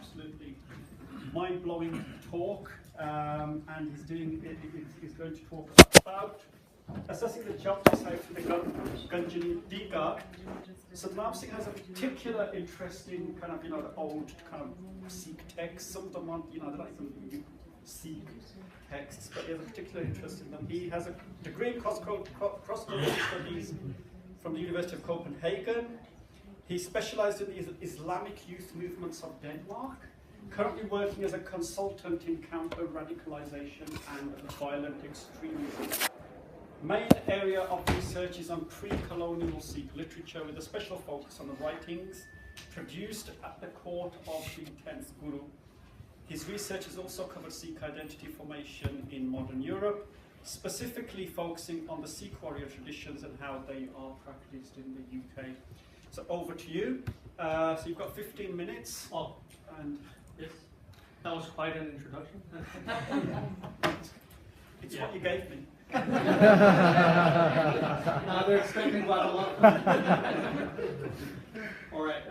absolutely mind-blowing talk, and he's going to talk about assessing the Japji Sahib for the Garab Ganjani Teeka. Satnam Singh has a particular interest in kind of, the old kind of Sikh texts. Some of them aren't, they're not even Sikh texts, but he has a particular interest in them. He has a degree in cross-cultural studies from the University of Copenhagen. He specialized in the Islamic youth movements of Denmark, currently working as a consultant in counter-radicalization and violent extremism. Main area of research is on pre-colonial Sikh literature with a special focus on the writings produced at the court of the 10th Guru. His research has also covered Sikh identity formation in modern Europe, specifically focusing on the Sikh warrior traditions and how they are practiced in the UK. So over to you. So you've got 15 minutes. Oh, and yes, that was quite an introduction. It's what you gave me. Now they're expecting quite a lot. All right.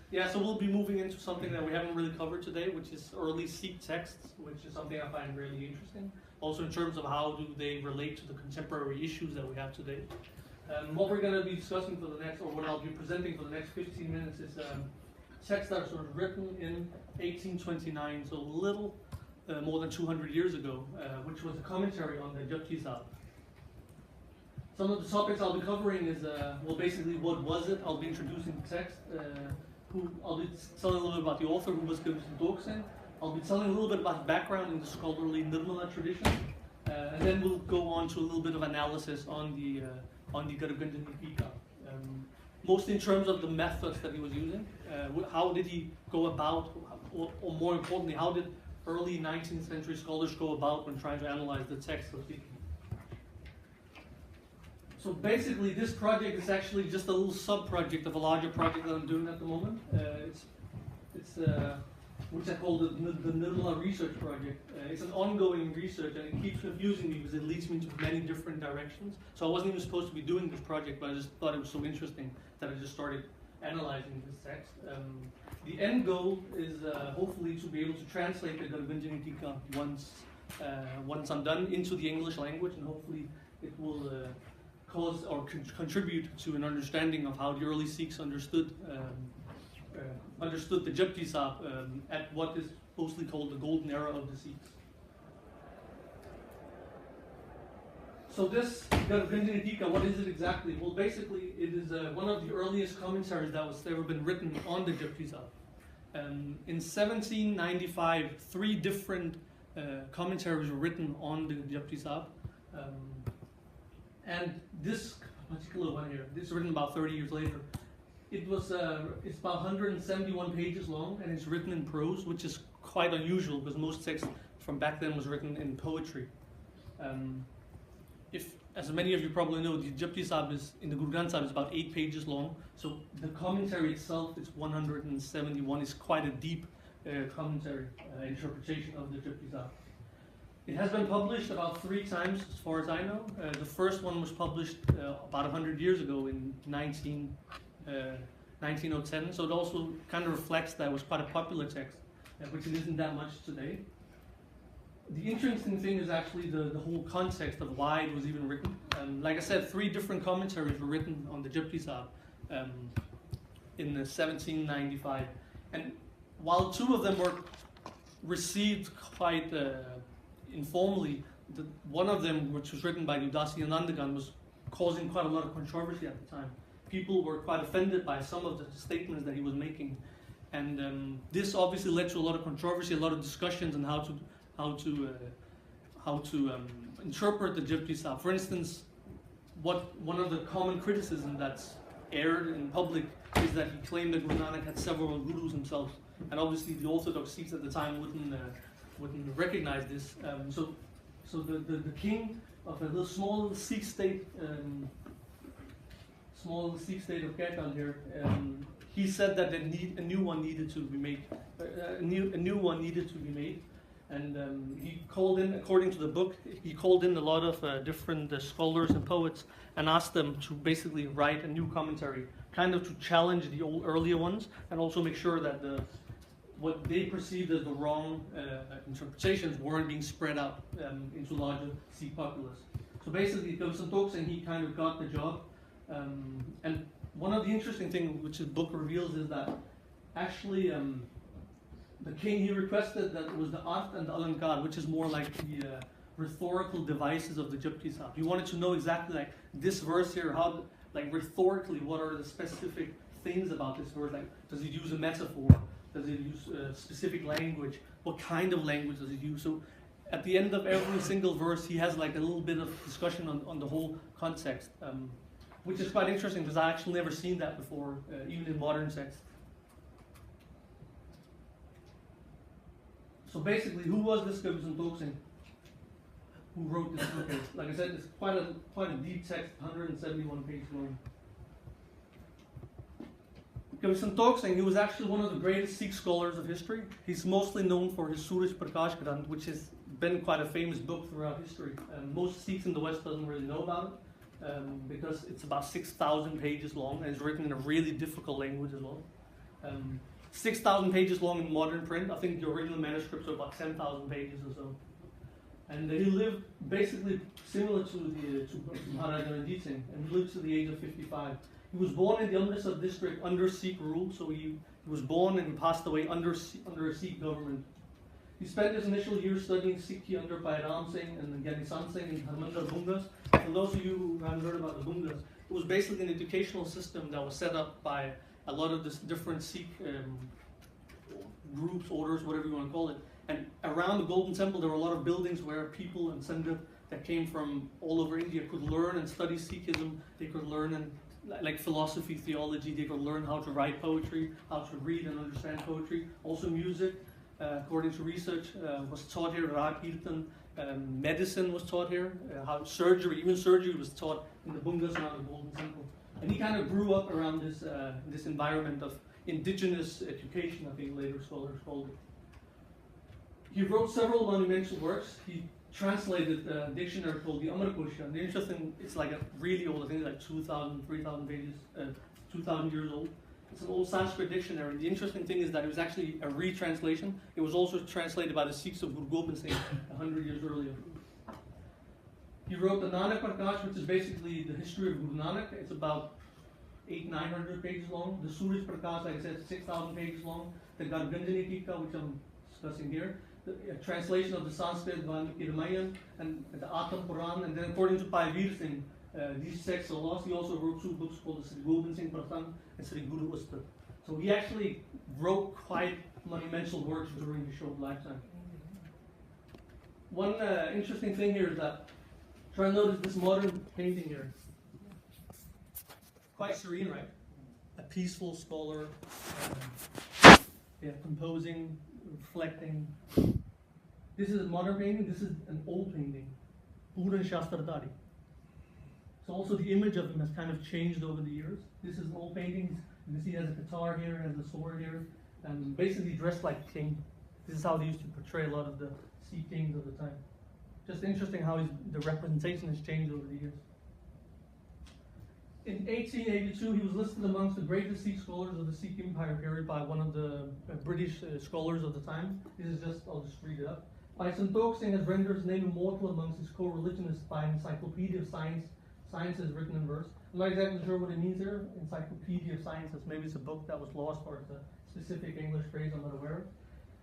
Yeah, so we'll be moving into something that we haven't really covered today, which is early Sikh texts, which is something I find really interesting. Also in terms of how do they relate to the contemporary issues that we have today. What we're going to be discussing for the next, or what I'll be presenting for the next 15 minutes is texts that are sort of written in 1829, so a little more than 200 years ago, which was a commentary on the Japji Sahib. Some of the topics I'll be covering is, well, basically what was it? I'll be introducing the text, I'll be telling a little bit about the author, who was Kavi Santokh Singh. I'll be telling a little bit about the background in the scholarly Nirmala tradition, and then we'll go on to a little bit of analysis on the Garab Ganjani Teeka. Mostly in terms of the methods that he was using. How did he go about, or more importantly, how did early 19th century scholars go about when trying to analyze the text of Sikh? So basically, this project is actually just a little sub-project of a larger project that I'm doing at the moment. It's which I call the Nirmala Research Project. It's an ongoing research, and it keeps confusing me because it leads me into many different directions. So I wasn't even supposed to be doing this project, but I just thought it was so interesting that I just started analyzing this text. The end goal is hopefully to be able to translate the Garab Ganjani Teeka once I'm done into the English language, and hopefully it will cause or contribute to an understanding of how the early Sikhs understood the Japji Sahib at what is mostly called the golden era of the Sikhs. So this Garab Ganjani Teeka, what is it exactly? Well, basically, it is one of the earliest commentaries that was ever been written on the Japji Sahib. In 1795, 3 different commentaries were written on the Japji Sahib. And this particular one here, this is written about 30 years later. It's about 171 pages long, and it's written in prose, which is quite unusual because most text from back then was written in poetry. As many of you probably know, the Japji Sahib in the Guru Granth Sahib is about 8 pages long, so the commentary itself is 171. It's quite a deep commentary interpretation of the Japji Sahib. It has been published about 3 times, as far as I know. The first one was published about 100 years ago in 1910, so it also kind of reflects that it was quite a popular text, which it isn't that much today. The interesting thing is actually the whole context of why it was even written. Like I said, 3 different commentaries were written on the Japji Sahib in 1795, and while 2 of them were received quite informally, one of them, which was written by Udasi Anandagan, was causing quite a lot of controversy at the time. People were quite offended by some of the statements that he was making, and this obviously led to a lot of controversy, a lot of discussions on how to interpret the Japji Sahib. For instance, one of the common criticisms that's aired in public is that he claimed that Guru Nanak had several gurus himself, and obviously the Orthodox Sikhs at the time wouldn't recognize this. So the king of a small little Sikh state. Small Sikh state of Kerala here, he said that a new one needed to be made. And he called in, according to the book, he called in a lot of different scholars and poets and asked them to basically write a new commentary, kind of to challenge the earlier ones, and also make sure that what they perceived as the wrong interpretations weren't being spread out into larger Sikh populace. So basically, Kavi Santokh Singh, he kind of got the job. And one of the interesting things which the book reveals is that actually the king, he requested that it was the Art and the Alankar, which is more like the rhetorical devices of the Japji Sahib. He wanted to know exactly like this verse here, how, like rhetorically, what are the specific things about this verse? Like, does it use a metaphor? Does it use specific language? What kind of language does it use? So at the end of every single verse, he has like a little bit of discussion on the whole context, which is quite interesting because I actually never seen that before, even in modern texts. So basically, who was this Kavi Santokh Singh who wrote this book? Like I said, it's quite a deep text, 171 pages long. Kavi Santokh Singh, he was actually one of the greatest Sikh scholars of history. He's mostly known for his Suraj Prakash Granth, which has been quite a famous book throughout history. Most Sikhs in the West doesn't really know about it because it's about 6,000 pages long and it's written in a really difficult language as well. 6,000 pages long in modern print. I think the original manuscripts are about 10,000 pages or so. And he lived basically similar to Garab Ganjani Teeka, and he lived to the age of 55. He was born in the Amritsar district under Sikh rule, so he was born and he passed away under a Sikh government. He spent his initial years studying Sikhi under Bhai Singh and Garab Ganjani Teeka in Harmandir Bungas. For those of you who haven't heard about the Bungas, it was basically an educational system that was set up by a lot of different Sikh groups, orders, whatever you want to call it. And around the Golden Temple, there were a lot of buildings where people and Sangha that came from all over India could learn and study Sikhism. They could learn and like philosophy, theology. They could learn how to write poetry, how to read and understand poetry. Also music, according to research, was taught here. Rag Kirtan, medicine was taught here. How even surgery was taught in the Bungas around the Golden Temple. And he kind of grew up around this environment of indigenous education, I think later scholars called it. He wrote several monumental works. He translated a dictionary called the Amarkosha. And the interesting, it's like a really old, I think it's like 2,000, 3,000 pages, 2,000 years old. It's an old Sanskrit dictionary. The interesting thing is that it was actually a retranslation. It was also translated by the Sikhs of Guru Gobind Singh 100 years earlier. He wrote the Nanak Prakash, which is basically the history of Guru Nanak. It's about 800-900 pages long. The Suraj Prakash, like I said, 6,000 pages long. The Garab Ganjani Teeka, which I'm discussing here. The translation of the Sanskrit Valmiki Ramayana and the Atam Puran, and then according to Kavi Singh, these texts are lost. He also wrote 2 books called the Sri Gobind Singh Pratham and Sri Guru Ustat. So he actually wrote quite monumental works during his short lifetime. One interesting thing here is that, try and notice this modern painting here. Quite serene, right? A peaceful scholar, composing, reflecting. This is a modern painting, this is an old painting. Puran Shastradari. So also the image of him has kind of changed over the years. This is an old painting. You can see he has a guitar here, has a sword here, and basically dressed like a king. This is how they used to portray a lot of the Sikh kings of the time. Just interesting how the representation has changed over the years. In 1882, he was listed amongst the greatest Sikh scholars of the Sikh Empire period by one of the British scholars of the time. This is just, I'll just read it up. Kavi Santokh Singh has rendered his name immortal amongst his co-religionists by an encyclopedia of sciences written in verse. I'm not exactly sure what it means here, encyclopedia of sciences. Maybe it's a book that was lost or it's a specific English phrase I'm not aware of.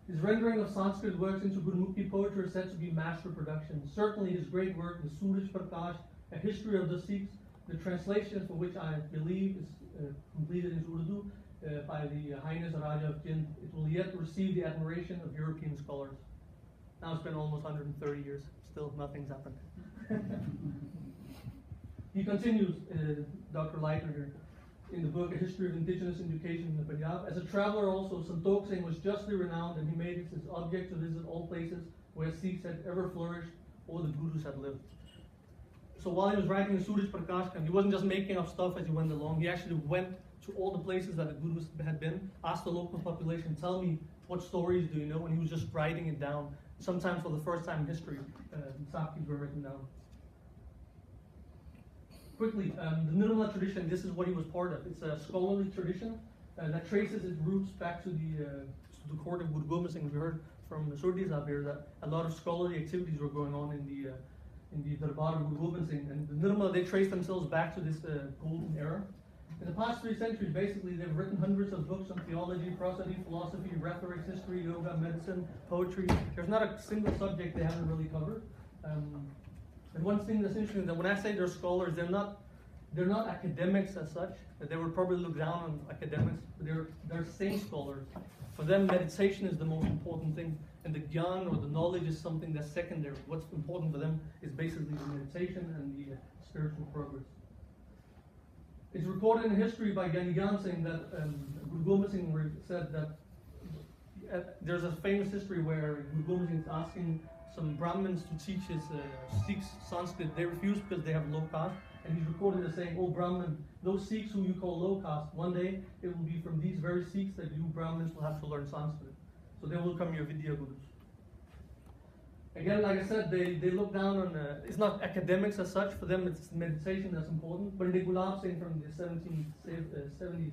His rendering of Sanskrit works into Gurmukhi poetry is said to be master production. Certainly his great work, the Suraj Prakash, A History of the Sikhs, the translation for which I believe is completed into Urdu by the Highness Raja of Jind, it will yet receive the admiration of European scholars. Now it's been almost 130 years, still nothing's happened. He continues, Dr. Leitner here, in the book A History of Indigenous Education in the Punjab. As a traveler also, Santokh Singh was justly renowned and he made it his object to visit all places where Sikhs had ever flourished or the Gurus had lived. So while he was writing the Suraj Prakash, he wasn't just making up stuff as he went along. He actually went to all the places that the Gurus had been, asked the local population, tell me what stories do you know, and he was just writing it down. Sometimes for the first time in history, Sakis were written down. Quickly, the Nirmala tradition, this is what he was part of. It's a scholarly tradition that traces its roots back to the to the court of Guru Gobind Singh. We heard from Surdi Sahib here that a lot of scholarly activities were going on in the Darbar of Guru Gobind Singh. And the Nirmala, they trace themselves back to this golden era. In the past 3 centuries, basically, they've written hundreds of books on theology, prosody, philosophy, rhetoric, history, yoga, medicine, poetry. There's not a single subject they haven't really covered. And one thing that's interesting is that when I say they're scholars, they're not academics as such. They would probably look down on academics, but they're saint scholars. For them, meditation is the most important thing, and the gyan or the knowledge is something that's secondary. What's important for them is basically the meditation and the spiritual progress. It's recorded in history by Garab Singh that Guru Gobind Singh said that there's a famous history where Guru Gobind Singh is asking some Brahmins to teach his Sikhs Sanskrit. They refuse because they have low caste, and he's recorded as saying, "Oh Brahmin, those Sikhs who you call low caste, one day it will be from these very Sikhs that you Brahmins will have to learn Sanskrit. So they will become your Vidya Gurus." Again, like I said, they look down on, it's not academics as such, for them it's meditation that's important. But Garab Singh from the 1770s,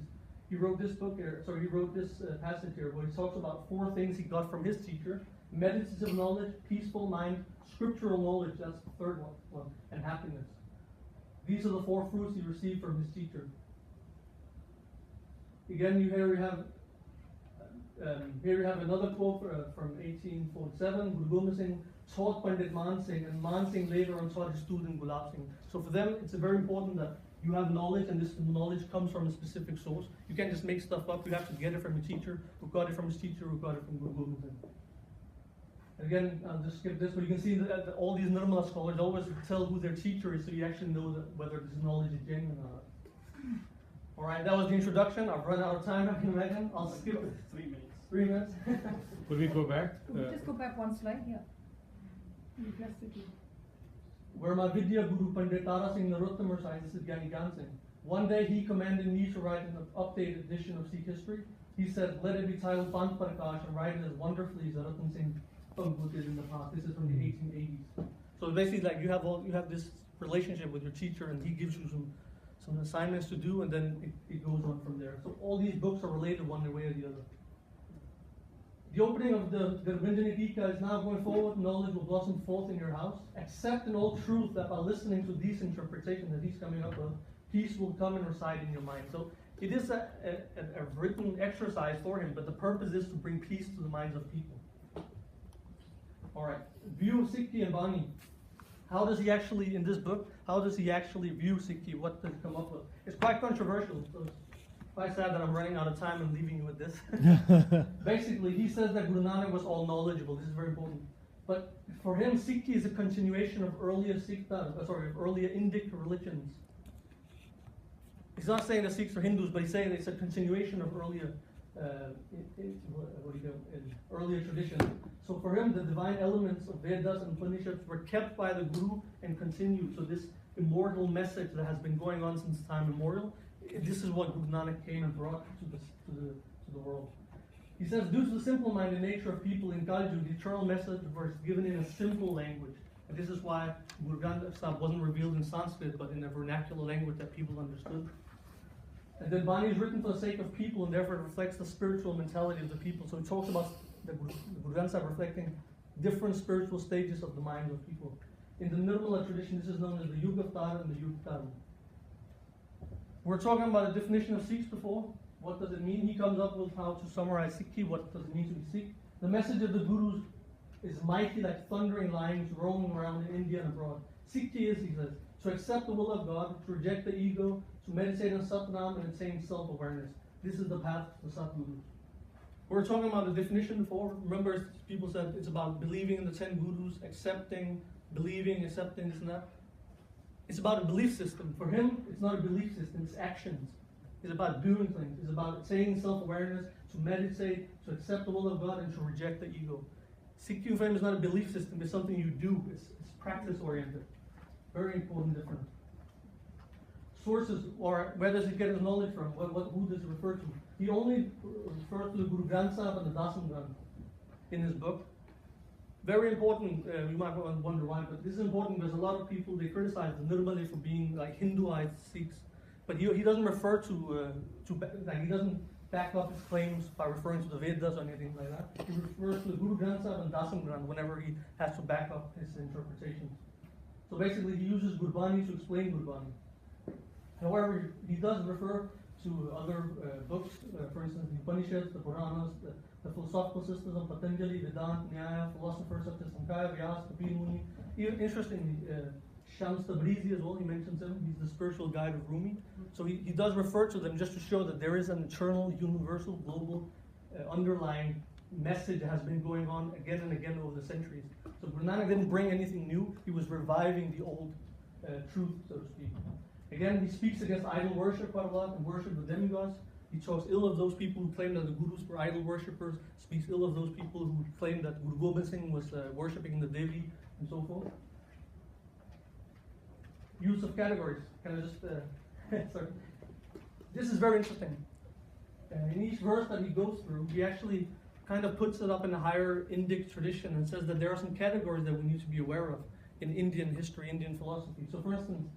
he wrote this book here, he wrote this passage here where he talks about 4 things he got from his teacher: meditative knowledge, peaceful mind, scriptural knowledge, that's the 3rd one, and happiness. These are the 4 fruits he received from his teacher. Again, here we have another quote from 1847. Guru Gobind Singh taught Pandit Man Singh, and Man Singh later on taught his student Gulab Singh. So for them, it's very important that you have knowledge, and this knowledge comes from a specific source. You can't just make stuff up. You have to get it from your teacher, who got it from his teacher, who got it from Guru Gobind Singh. And again, I'll just skip this, but you can see that all these Nirmala scholars always tell who their teacher is, so you actually know that whether this knowledge is genuine or not. All right, that was the introduction. I've run out of time, I can imagine. I'll skip it. 3 minutes. 3 minutes. Could we go back? Could we just go back 1 slide? Yeah. You pressed it. Where my Vidya Guru Pandit Tara Singh Narottam resides, this is Garab Singh. One day he commanded me to write an updated edition of Sikh history. He said, "Let it be titled Panth Prakash and write it as wonderfully as Rattan Singh did in the past." This is from the 1880s. So basically, like you have this relationship with your teacher, and he gives you some assignments to do, and then it goes on from there. So all these books are related one way or the other. The opening of the Garab Ganjani Teeka is now going forward. Knowledge will blossom forth in your house. Accept in all truth that by listening to these interpretations that he's coming up with, peace will come and reside in your mind. So it is a written exercise for him, but the purpose is to bring peace to the minds of people. All right, view of Sikhi and Bani. How does he actually, in this book, how does he actually view Sikhi? What does he come up with? It's quite controversial. So it's quite sad that I'm running out of time and leaving you with this. Basically, he says that Guru Nanak was all knowledgeable. This is very important. But for him, Sikhi is a continuation of earlier earlier Indic religions. He's not saying the Sikhs are Hindus, but he's saying it's a continuation of earlier earlier traditions. So for him, the divine elements of Vedas and Upanishads were kept by the Guru and continued. So this immortal message that has been going on since time immemorial, this is what Guru Nanak came and brought to the world. He says, due to the simple-minded nature of people in Kali Yuga, the eternal message was given in a simple language. And this is why Guru Granth Sahib wasn't revealed in Sanskrit, but in a vernacular language that people understood. And then Bani is written for the sake of people, and therefore it reflects the spiritual mentality of the people. So he talks about the Guru Granth Sahib reflecting different spiritual stages of the minds of people. In the Nirmala tradition, this is known as the Yuga Avtar and the Yuga Dharma. We're talking about a definition of Sikhs before. What does it mean? He comes up with how to summarize Sikhi. What does it mean to be Sikh? The message of the Gurus is mighty like thundering lions roaming around in India and abroad. Sikhi is, he says, to accept the will of God, to reject the ego, to meditate on Satnam and attain self-awareness. This is the path to the Satgurus. We were talking about the definition before. Remember, people said it's about believing in the 10 Gurus, accepting, believing, accepting, this and that. It's about a belief system. For him, it's not a belief system, it's actions. It's about doing things. It's about attaining self-awareness, to meditate, to accept the will of God, and to reject the ego. Sikhi for him is not a belief system, it's something you do. It's practice-oriented. Very important difference. Sources, or where does he get his knowledge from? Who does he refer to? He only refers to the Guru Granth Sahib and the Dasam Granth in his book. Very important, you might wonder why, but this is important because a lot of people, they criticize the Nirmala for being like Hinduized Sikhs. But he doesn't refer to like he doesn't back up his claims by referring to the Vedas or anything like that. He refers to the Guru Granth Sahib and Dasam Granth whenever he has to back up his interpretations. So basically, he uses Gurbani to explain Gurbani. However, he does refer to other books, for instance, the Upanishads, the Puranas, the philosophical systems of Patanjali, Vedanta, Nyaya, philosophers such as Sankara, Vyas, Kapil Muni. Even interestingly, Shams Tabrizi as well, he mentions him. He's the spiritual guide of Rumi. So he does refer to them just to show that there is an eternal, universal, global, underlying message that has been going on again and again over the centuries. So Guru Nanak didn't bring anything new. He was reviving the old truth, so to speak. Again, he speaks against idol worship quite a lot and worship of demigods. He talks ill of those people who claim that the Gurus were idol worshippers, speaks ill of those people who claim that Guru Gobind Singh was worshipping the Devi, and so forth. Use of categories. Can I just, sorry. This is very interesting. In each verse that he goes through, he actually kind of puts it up in a higher Indic tradition and says that there are some categories that we need to be aware of in Indian history, Indian philosophy. So for instance,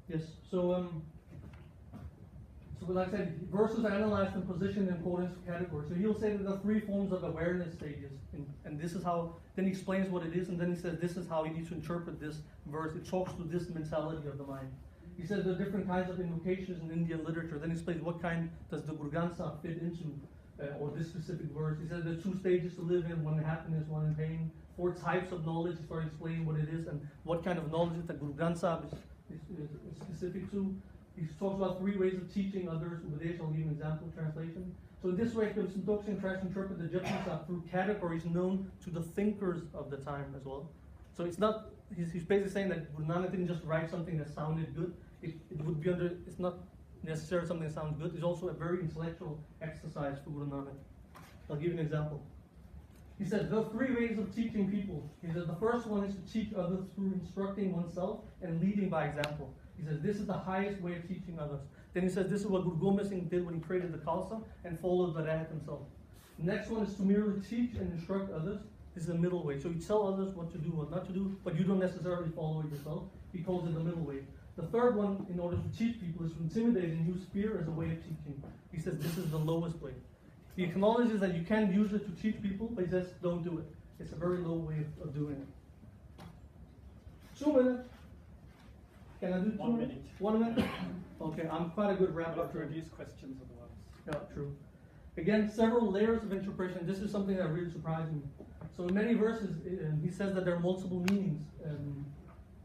yes, so like I said, verses are analyzed and positioned in accordance with categories. So he'll say that there are 3 forms of awareness stages, and this is how, then he explains what it is, and then he says this is how you need to interpret this verse. It talks to this mentality of the mind. He says there are different kinds of invocations in Indian literature. Then he explains what kind does the Guru Granth Sahib fit into, or this specific verse. He says there are 2 stages to live in, one in happiness, one in pain. 4 types of knowledge as far as explaining what it is and what kind of knowledge that Guru Granth Sahib is specific to. He talks about 3 ways of teaching others. Upadesh, I'll give an example translation. So in this way, Kavi Santokh Singh tries to interpret the Japji Sahib through categories known to the thinkers of the time as well. So it's not, he's basically saying that Guru Nanak didn't just write something that sounded good. It would be under, it's not necessarily something that sounds good. It's also a very intellectual exercise for Guru Nanak. I'll give you an example. He said there are 3 ways of teaching people. He said the first one is to teach others through instructing oneself and leading by example. He says this is the highest way of teaching others. Then he says this is what Guru Gobind Singh did when he created the Khalsa and followed the Rahat himself. The next one is to merely teach and instruct others. This is the middle way. So you tell others what to do, what not to do, but you don't necessarily follow it yourself. He calls it the middle way. The third one, in order to teach people, is to intimidate and use fear as a way of teaching. He says this is the lowest way. He acknowledges that you can use it to teach people, but he says don't do it. It's a very low way of doing it. 2 minutes. Can I do 2 1 minutes? minute. 1 minute? Okay, I'm quite a good rapper. I'll produce questions otherwise. Yeah, true. Again, several layers of interpretation. This is something that really surprised me. So in many verses, he says that there are multiple meanings.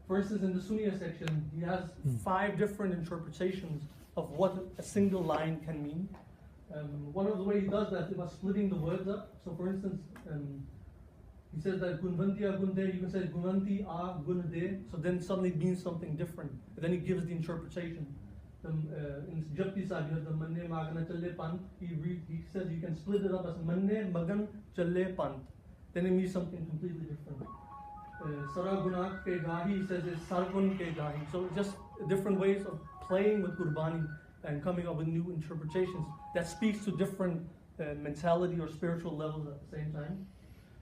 For instance, in the Sunniya section, he has 5 different interpretations of what a single line can mean. One of the ways he does that is by splitting the words up. So for instance, he says that Gunvantiya Gunde, you can say Gunvanti A Gunde, so then suddenly it means something different. And then he gives the interpretation. In Japji Sahib, you have the Manne Magana Challe Pant. He says you can split it up as Manne Magan Challe Pant. Then it means something completely different. Sara Gunak Ke Gahi, he says it's Sargun Ke Gahi. So just different ways of playing with Gurbani and coming up with new interpretations that speaks to different mentality or spiritual levels at the same time.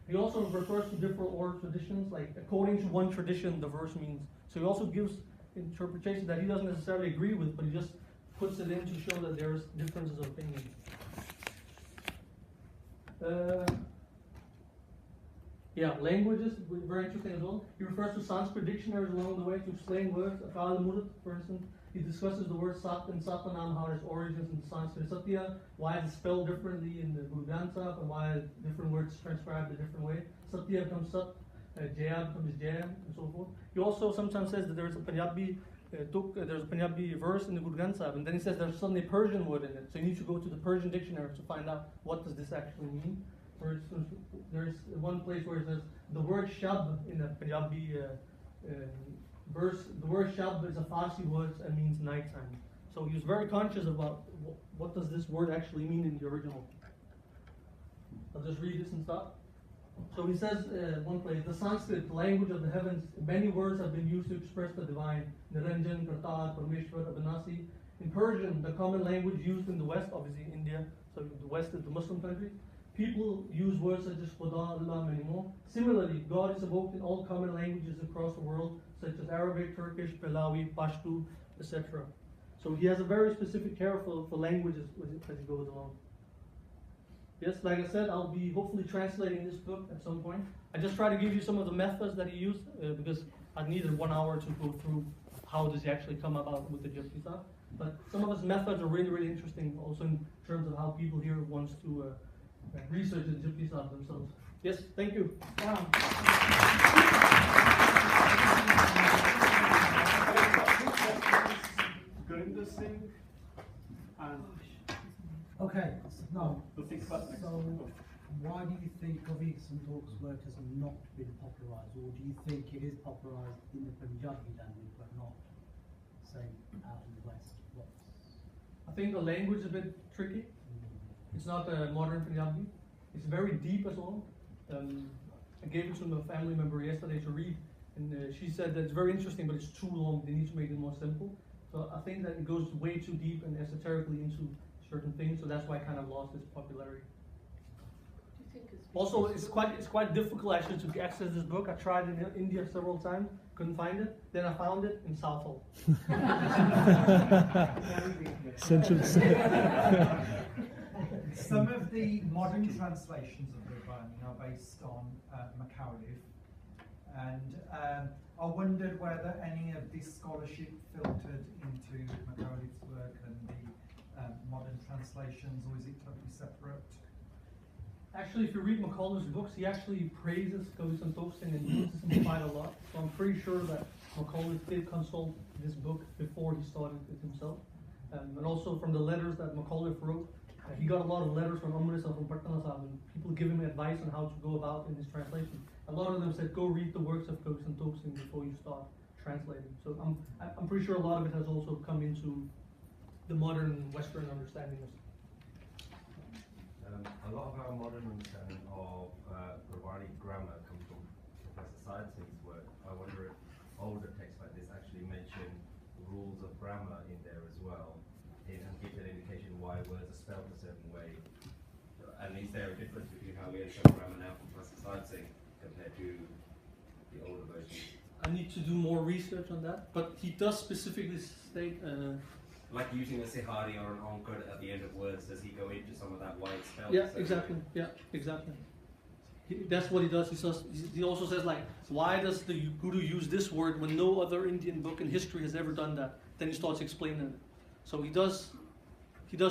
He also refers to different oral traditions, like according to one tradition, the verse means. So he also gives interpretations that he doesn't necessarily agree with, but he just puts it in to show that there's differences of opinion. Yeah, languages, very interesting as well. He refers to Sanskrit dictionaries along the way to explain words. Akal Murad, for instance, he discusses the word Sat and Satanam, how its origins in Sanskrit Satya, why it's spelled differently in the Guru Granth Sahib, and why different words transcribed a different way. Satya becomes Sat, Jaya becomes Jaya, and so forth. He also sometimes says that there's a Punjabi verse in the Guru Granth Sahib, and then he says there's suddenly a Persian word in it. So you need to go to the Persian dictionary to find out what does this actually mean. For instance, there's one place where it says the word Shab in the Punjabi verse, the word Shab is a Farsi word and means nighttime. So he was very conscious about what does this word actually mean in the original. I'll just read this and stop. So he says one place, the Sanskrit, the language of the heavens, many words have been used to express the divine, Niranjan, Kartar, Parmeshwar, Abhinasi, In Persian, the common language used in the West, obviously India, so the West is the Muslim countries, people use words such as Khuda, Allah, many more. Similarly, God is evoked in all common languages across the world, such as Arabic, Turkish, Pahlavi, Pashto, etc. So he has a very specific care for languages as he goes along. Yes, like I said, I'll be hopefully translating this book at some point. I just try to give you some of the methods that he used because I needed 1 hour to go through how does he actually come about with the Japji Sahib. But some of his methods are really, really interesting also in terms of how people here wants to research the Japji Sahib themselves. Yes, thank you. Wow. Garab Singh and Okay, no. we'll think about next. So, why do you think Kavi Santokh's work has not been popularised, or do you think it is popularised in the Punjabi language but not, say, out in the West? I think the language is a bit tricky. It's not modern Punjabi. It's very deep as well. I gave it to a family member yesterday to read, and she said that it's very interesting, but it's too long. They need to make it more simple. So I think that it goes way too deep and esoterically into certain things. So that's why it kind of lost its popularity. Also, it's quite difficult actually to access this book. I tried in India several times, couldn't find it. Then I found it in Southall. Central. Some of the modern translations of the Quran are based on Macaulay, and I wondered whether any of this scholarship filtered into Macaulay's work and the modern translations, or is it totally separate? Actually, if you read Macaulay's books, he actually praises Kavi Santokh Singh and uses him quite a lot. So I'm pretty sure that Macaulay did consult this book before he started it himself. And also from the letters that Macaulay wrote, he got a lot of letters from Amritsar, from Patna Sahib, and people give him advice on how to go about in his translation. A lot of them said, go read the works of Kavi Santokh Singh before you start translating. So I'm pretty sure a lot of it has also come into the modern Western understanding of a lot of our modern understanding of Quranic grammar comes from Professor Singh's work. I wonder if older texts like this actually mention rules of grammar in there as well, and give an indication why words are spelled a certain way. And is there a difference between how we understand grammar now from Professor Singh compared to the older versions? I need to do more research on that, but he does specifically state like using a sihari or an onkar at the end of words, does he go into some of that why it's spelled? yeah, exactly. Yeah, exactly. That's what he does. He also says, like, why does the Guru use this word when no other Indian book in history has ever done that? Then he starts explaining it. So he does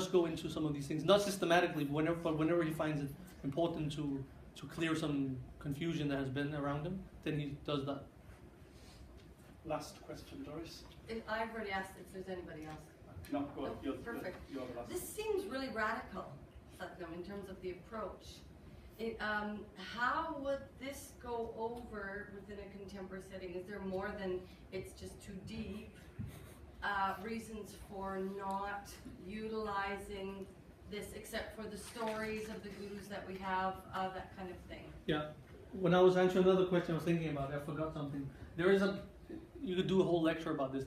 go into some of these things, not systematically, but whenever he finds it important to clear some confusion that has been around him, then he does that. Last question, Doris. I've already asked if there's anybody else. No, go on. Oh, perfect. You're the last. This seems really radical, Satnam, in terms of the approach. How would this go over within a contemporary setting? Is there more than it's just too deep? Reasons for not utilizing this, except for the stories of the gurus that we have, that kind of thing? Yeah. When I was answering another question I was thinking about, I forgot something. You could do a whole lecture about this.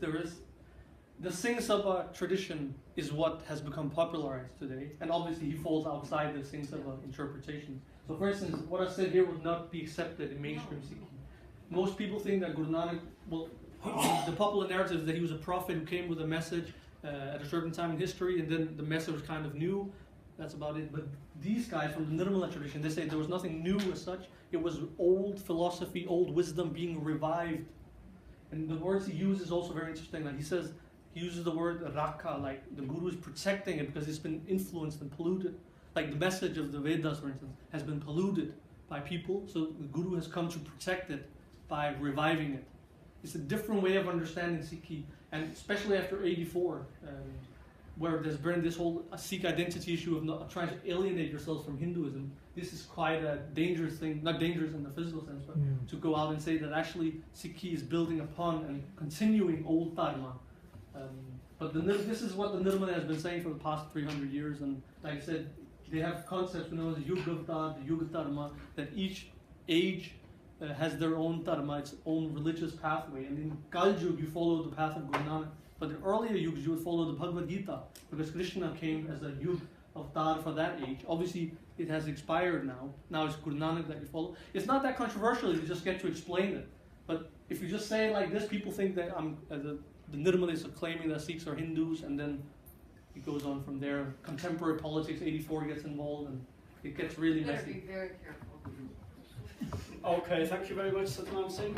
The Singh Sabha tradition is what has become popularized today, and obviously he falls outside the Singh Sabha interpretation. So for instance, what I said here would not be accepted in mainstream Sikhi. Most people think that Guru Nanak, the popular narrative is that he was a prophet who came with a message at a certain time in history, and then the message was kind of new. That's about it. But these guys from the Nirmala tradition, they say there was nothing new as such. It was old philosophy, old wisdom being revived. And the words he uses is also very interesting. Like he uses the word rakha, like the Guru is protecting it because it's been influenced and polluted. Like the message of the Vedas, for instance, has been polluted by people. So the Guru has come to protect it by reviving it. It's a different way of understanding Sikhi, and especially after 84, where there's been this whole Sikh identity issue of trying to alienate yourselves from Hinduism. This is quite a dangerous thing, not dangerous in the physical sense, but to go out and say that actually Sikhi is building upon and continuing old Dharma. But this is what the Nirmala has been saying for the past 300 years, and like I said, they have concepts known as Yugavta, the Yuga Dharma, that each age has their own Dharma, its own religious pathway. And in Kaljug, you follow the path of Guru Nanak, But in earlier yugs, you would follow the Bhagavad Gita, because Krishna came as a yug avatar for that age. Obviously, it has expired now. Now it's Guru Nanak that you follow. It's not that controversial if you just get to explain it. But if you just say it like this, people think that the Nirmalas are claiming that Sikhs are Hindus, and then it goes on from there. Contemporary politics, 84 gets involved, and it gets really You better messy. be very careful. Okay, thank you very much, Satnam Singh.